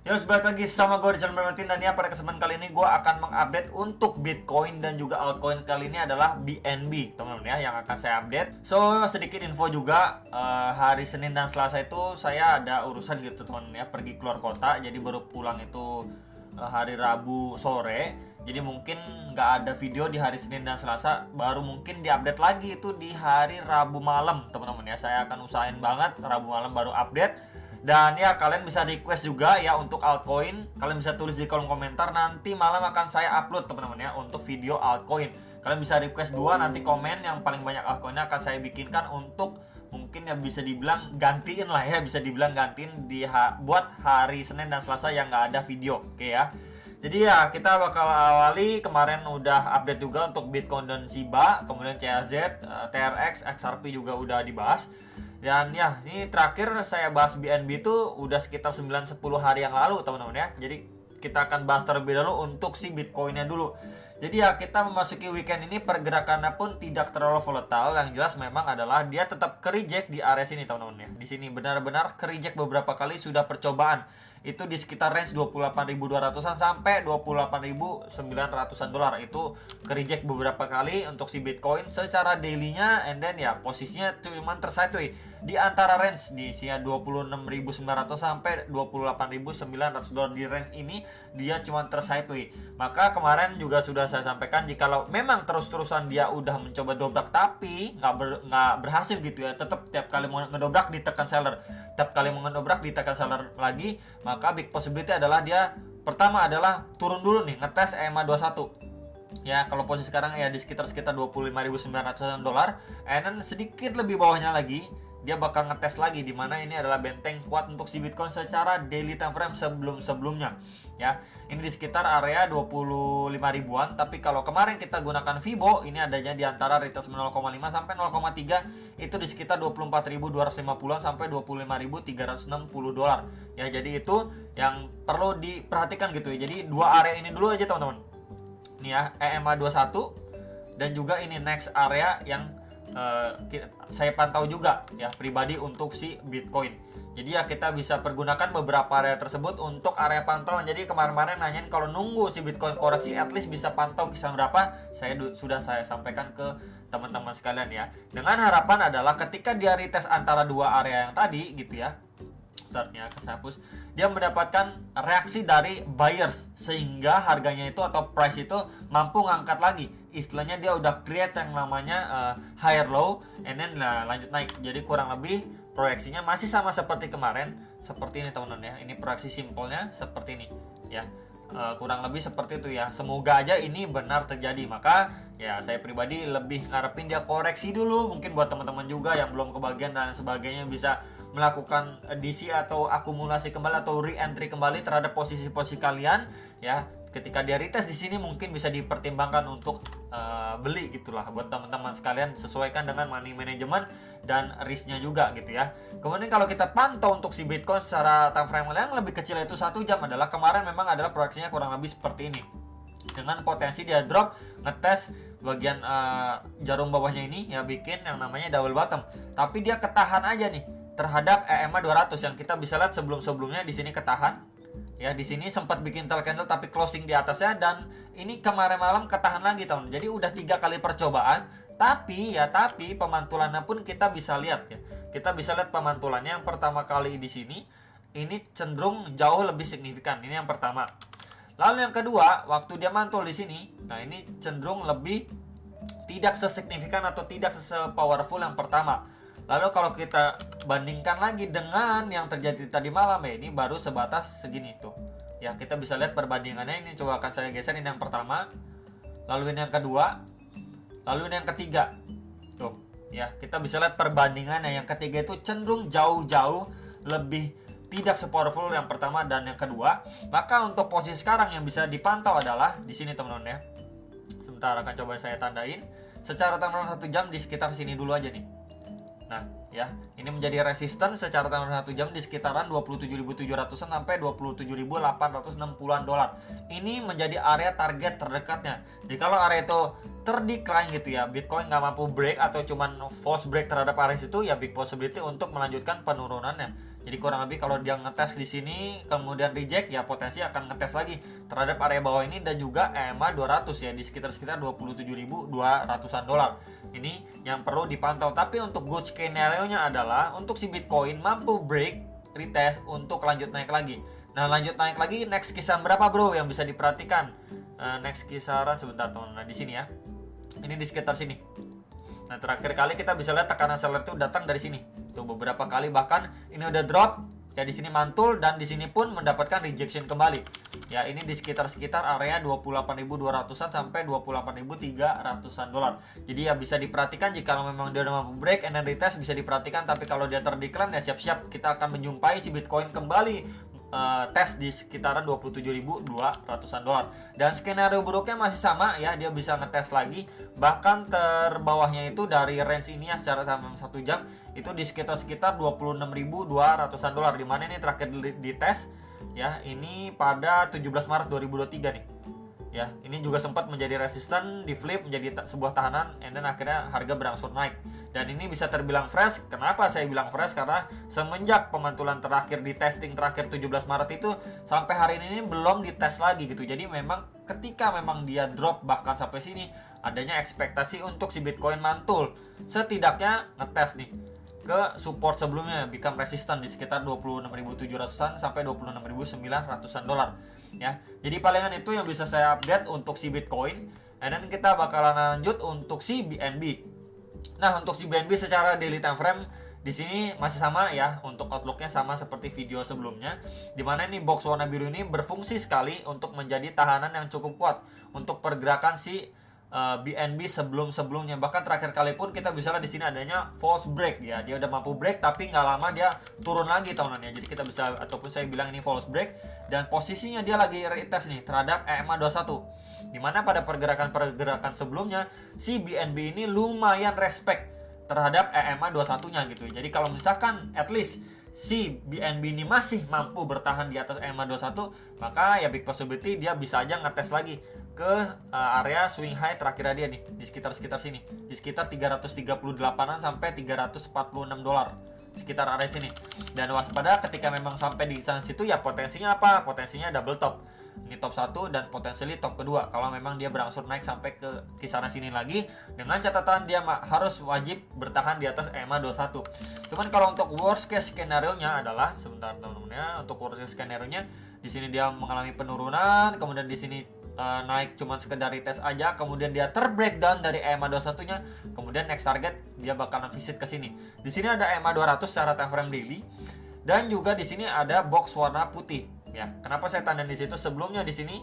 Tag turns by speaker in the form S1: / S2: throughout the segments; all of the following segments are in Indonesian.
S1: Ya, balik lagi sama gue di channel Bermatin. Dan ya, pada kesempatan kali ini gue akan mengupdate untuk Bitcoin dan juga altcoin. Kali ini adalah BNB, teman-teman ya, yang akan saya update. So, sedikit info juga, hari Senin dan Selasa itu saya ada urusan gitu teman-teman ya, pergi keluar kota. Jadi baru pulang itu hari Rabu sore. Jadi mungkin nggak ada video di hari Senin dan Selasa, baru mungkin diupdate lagi itu di hari Rabu malam, teman-teman ya. Saya akan usahain banget Rabu malam baru update. Dan ya, kalian bisa request juga ya untuk altcoin. Kalian bisa tulis di kolom komentar, nanti malam akan saya upload teman-teman ya untuk video altcoin. Kalian bisa request dua, nanti komen yang paling banyak altcoinnya akan saya bikinkan untuk mungkin ya bisa dibilang gantiin lah ya, bisa dibilang gantiin buat hari Senin dan Selasa yang nggak ada video. Oke ya. Jadi ya, kita bakal awali, kemarin udah update juga untuk Bitcoin dan Shiba, kemudian CAZ, TRX, XRP juga udah dibahas. Dan ya, ini terakhir saya bahas BNB itu udah sekitar 9-10 hari yang lalu teman-teman ya. Jadi kita akan bahas terlebih dahulu untuk si Bitcoinnya dulu. Jadi ya, kita memasuki weekend ini pergerakannya pun tidak terlalu volatile. Yang jelas memang adalah dia tetap ke-reject di area sini teman-teman ya. Di sini benar-benar ke-reject beberapa kali, sudah percobaan. Itu di sekitar range 28.200-an sampai 28.900-an dolar. Itu ke-reject beberapa kali untuk si Bitcoin secara daily-nya, and then ya posisinya cuman tersideways di antara range di sini 26.900 sampai 28.900 dolar. Di range ini dia cuma tersideways. Maka kemarin juga sudah saya sampaikan, jikalau memang terus-terusan dia udah mencoba dobrak tapi nggak berhasil gitu ya, tetap tiap kali mau ngedobrak ditekan seller, tiap kali mau ngedobrak ditekan seller lagi, maka big possibility adalah dia pertama adalah turun dulu nih, ngetes EMA 21 ya. Kalau posisi sekarang ya di sekitar 25.900 dolar, and then sedikit lebih bawahnya lagi dia bakal ngetes lagi, di mana ini adalah benteng kuat untuk si Bitcoin secara daily time frame sebelumnya ya. Ini di sekitar area 25 ribuan, tapi kalau kemarin kita gunakan Fibo, ini adanya di antara retest 0,5 sampai 0,3, itu di sekitar 24.250 sampai 25.360 dolar ya. Jadi itu yang perlu diperhatikan gitu ya. Jadi dua area ini dulu aja teman-teman. Ini ya, EMA 21 dan juga ini next area yang saya pantau juga ya pribadi untuk si Bitcoin. Jadi ya, kita bisa pergunakan beberapa area tersebut untuk area pantauan. Jadi kemarin-kemarin nanyain kalau nunggu si Bitcoin koreksi at least bisa pantau kisaran berapa, sudah saya sampaikan ke teman-teman sekalian ya. Dengan harapan adalah ketika dia retest antara dua area yang tadi gitu ya, startnya saya hapus, dia mendapatkan reaksi dari buyers sehingga harganya itu atau price itu mampu ngangkat lagi. Istilahnya dia udah create yang namanya higher low and then lanjut naik. Jadi kurang lebih proyeksinya masih sama seperti kemarin, seperti ini teman-teman ya. Ini proyeksi simpelnya seperti ini ya. Kurang lebih seperti itu ya. Semoga aja ini benar terjadi. Maka ya, saya pribadi lebih ngarepin dia koreksi dulu. Mungkin buat teman-teman juga yang belum kebagian dan sebagainya bisa melakukan DC atau akumulasi kembali atau re-entry kembali terhadap posisi-posisi kalian ya. Ketika dia retest di sini mungkin bisa dipertimbangkan untuk beli gitulah buat teman-teman sekalian, sesuaikan dengan money management dan risknya juga gitu ya. Kemudian kalau kita pantau untuk si Bitcoin secara time frame yang lebih kecil itu 1 jam adalah kemarin memang adalah proyeksinya kurang lebih seperti ini. Dengan potensi dia drop, ngetes bagian jarum bawahnya ini ya, bikin yang namanya double bottom. Tapi dia ketahan aja nih terhadap EMA 200 yang kita bisa lihat sebelum-sebelumnya di sini ketahan. Ya, di sini sempat bikin tail candle tapi closing di atasnya, dan ini kemarin malam ketahan lagi teman. Jadi udah 3 kali percobaan, tapi pemantulannya pun kita bisa lihat ya. Kita bisa lihat pemantulannya yang pertama kali di sini ini cenderung jauh lebih signifikan. Ini yang pertama. Lalu yang kedua, waktu dia mantul di sini, nah ini cenderung lebih tidak sesignifikan atau tidak se-powerful yang pertama. Lalu kalau kita bandingkan lagi dengan yang terjadi tadi malam ya, ini baru sebatas segini tuh. Ya, kita bisa lihat perbandingannya ini, coba akan saya geser. Ini yang pertama, lalu ini yang kedua, lalu ini yang ketiga. Tuh, ya, kita bisa lihat perbandingannya. Yang ketiga itu cenderung jauh-jauh lebih tidak sepowerful yang pertama dan yang kedua. Maka untuk posisi sekarang yang bisa dipantau adalah di sini teman-teman ya. Sebentar akan coba saya tandain. Secara timeline 1 jam di sekitar sini dulu aja nih. Nah ya, ini menjadi resisten secara timeline 1 jam di sekitaran 27.700-an sampai 27.860-an dolar. Ini menjadi area target terdekatnya. Jadi kalau area itu terdecline gitu ya, Bitcoin nggak mampu break atau cuman false break terhadap area itu, ya big possibility untuk melanjutkan penurunannya. Jadi kurang lebih kalau dia ngetes di sini kemudian reject, ya potensi akan ngetes lagi terhadap area bawah ini dan juga EMA 200 ya, di sekitar 27.200-an dolar. Ini yang perlu dipantau. Tapi untuk good skenario-nya adalah untuk si Bitcoin mampu break, retest untuk lanjut naik lagi. Nah, lanjut naik lagi next kisaran berapa bro yang bisa diperhatikan? Next kisaran sebentar teman-teman, nah di sini ya. Ini di sekitar sini. Nah, terakhir kali kita bisa lihat tekanan seller itu datang dari sini. Tuh beberapa kali, bahkan ini udah drop ya, di sini mantul dan di sini pun mendapatkan rejection kembali. Ya, ini di sekitar area 28.200-an sampai 28.300-an dolar. Jadi ya bisa diperhatikan jika memang dia udah mampu break and then retest bisa diperhatikan, tapi kalau dia terdecline ya siap-siap kita akan menjumpai si Bitcoin kembali tes di sekitaran 27.200-an dolar. Dan skenario buruknya masih sama ya, dia bisa ngetes lagi, bahkan terbawahnya itu dari range ini ya secara sama 1 jam itu di sekitar 26.200-an dolar, dimana ini terakhir dites ya, ini pada 17 Maret 2023 nih ya. Ini juga sempat menjadi resisten, di flip menjadi sebuah tahanan, and then akhirnya harga berangsur naik. Dan ini bisa terbilang fresh. Kenapa saya bilang fresh? Karena semenjak pemantulan terakhir di testing terakhir 17 Maret itu sampai hari ini belum dites lagi gitu. Jadi memang ketika memang dia drop bahkan sampai sini, adanya ekspektasi untuk si Bitcoin mantul, setidaknya ngetes nih ke support sebelumnya, become resistant di sekitar 26.700-an sampai 26.900-an dolar ya. Jadi palingan itu yang bisa saya update untuk si Bitcoin. And then kita bakalan lanjut untuk si BNB. Nah, untuk si BNB secara daily time frame di sini masih sama ya, untuk outlooknya sama seperti video sebelumnya, dimana ini box warna biru ini berfungsi sekali untuk menjadi tahanan yang cukup kuat untuk pergerakan si BNB sebelumnya. Bahkan terakhir kali pun kita bisa lihat di sini adanya false break ya, dia udah mampu break tapi nggak lama dia turun lagi teman-teman ya. Jadi kita bisa, ataupun saya bilang ini false break, dan posisinya dia lagi retest nih terhadap EMA 21, dimana pada pergerakan sebelumnya si BNB ini lumayan respect terhadap EMA 21 nya gitu. Jadi kalau misalkan at least si BNB ini masih mampu bertahan di atas EMA 21, maka ya big possibility dia bisa aja ngetes lagi ke area swing high terakhir dia nih di sekitar sini, di sekitar 338-an sampai 346 dolar, sekitar area sini. Dan waspada ketika memang sampai di sana situ ya, potensinya apa? Potensinya double top. Ini top 1 dan potensially top kedua kalau memang dia berangsur naik sampai ke kisaran sini lagi, dengan catatan dia harus wajib bertahan di atas EMA 21. Cuman kalau untuk worst case skenario nya adalah, sebentar teman-teman ya, untuk worst case skenario nya di sini dia mengalami penurunan, kemudian di sini naik cuman sekedar retest aja, kemudian dia terbreakdown dari EMA 21 nya, kemudian next target dia bakalan visit ke sini. Di sini ada EMA 200 secara time frame daily, dan juga di sini ada box warna putih. Ya, kenapa saya tanda di situ? Sebelumnya di sini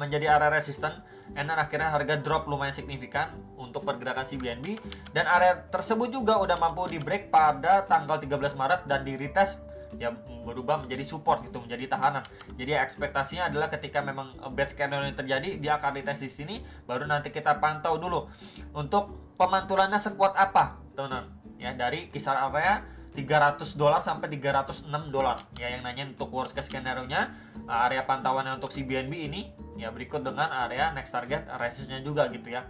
S1: menjadi area resisten, dan akhirnya harga drop lumayan signifikan untuk pergerakan si BNB, dan area tersebut juga udah mampu di break pada tanggal 13 Maret dan di retest ya, berubah menjadi support gitu, menjadi tahanan. Jadi ekspektasinya adalah ketika memang bad candle ini terjadi, dia akan retest di sini, baru nanti kita pantau dulu untuk pemantulannya sekuat apa, teman-teman. Ya, dari kisaran area 300 dolar sampai 306 dolar. Ya, yang nanya untuk worst case skenario-nya, area pantauannya untuk si BNB ini ya berikut dengan area next target resistance-nya juga gitu ya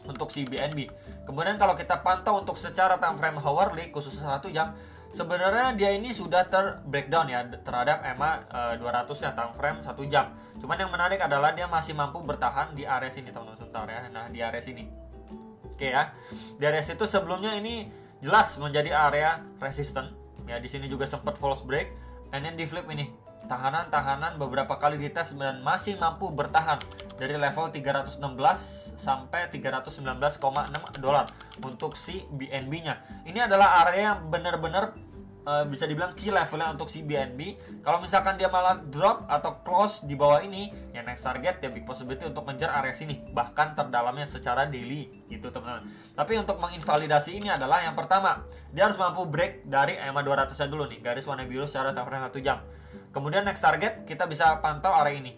S1: untuk si BNB. Kemudian kalau kita pantau untuk secara time frame hourly khusus 1 jam, sebenarnya dia ini sudah breakdown ya terhadap EMA 200 ya time frame 1 jam. Cuman yang menarik adalah dia masih mampu bertahan di area sini teman-teman, sebentar ya. Nah, di area sini. Oke ya. Di area situ sebelumnya ini jelas menjadi area resisten. Ya, di sini juga sempat false break, and then di flip ini tahanan beberapa kali dites dan masih mampu bertahan dari level 316 sampai 319,6 dolar untuk si BNB-nya. Ini adalah area yang benar-benar bisa dibilang key levelnya untuk si BNB. Kalau misalkan dia malah drop atau close di bawah ini, ya next target ya big possibility untuk mengejar area sini, bahkan terdalamnya secara daily gitu teman-teman. Tapi untuk menginvalidasi ini adalah yang pertama, dia harus mampu break dari EMA 200 dulu nih, garis warna biru secara time frame 1 jam. Kemudian next target kita bisa pantau area ini.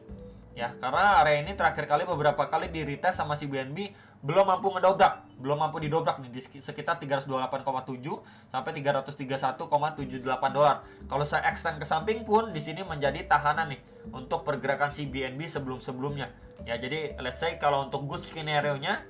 S1: Ya, karena area ini terakhir kali beberapa kali di retest sama si BNB belum mampu didobrak nih di sekitar 328,7 sampai 331,78 dolar. Kalau saya extend ke samping pun di sini menjadi tahanan nih untuk pergerakan si BNB sebelumnya. Ya, jadi let's say kalau untuk good skenario-nya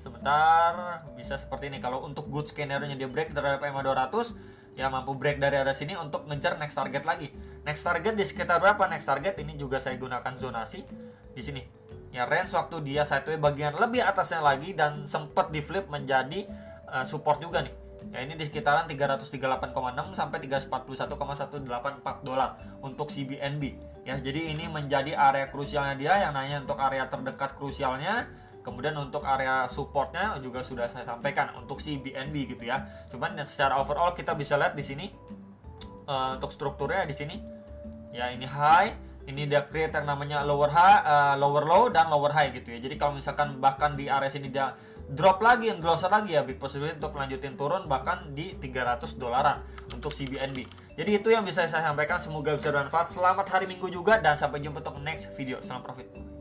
S1: sebentar, bisa seperti ini. Kalau untuk good scenario-nya dia break terhadap EMA 200, ya mampu break dari area sini untuk ngejar next target lagi. Next target di sekitar berapa? Next target ini juga saya gunakan zonasi di sini. Ya range waktu dia sideway bagian lebih atasnya lagi dan sempat di flip menjadi support juga nih. Ya ini di sekitaran 338,6 sampai 341,184 dolar untuk CBNB. Ya jadi ini menjadi area krusialnya dia, yang nanya untuk area terdekat krusialnya. Kemudian untuk area supportnya juga sudah saya sampaikan untuk CBNB gitu ya. Cuman secara overall kita bisa lihat di sini untuk strukturnya di sini. Ya ini high, ini dia create yang namanya lower high, lower low dan lower high gitu ya. Jadi kalau misalkan bahkan di area sini dia drop lagi, yang glosser lagi ya, big possibility untuk lanjutin turun bahkan di 300 dolaran untuk CBNB. Jadi itu yang bisa saya sampaikan, semoga bisa bermanfaat. Selamat hari Minggu juga dan sampai jumpa untuk next video. Salam profit.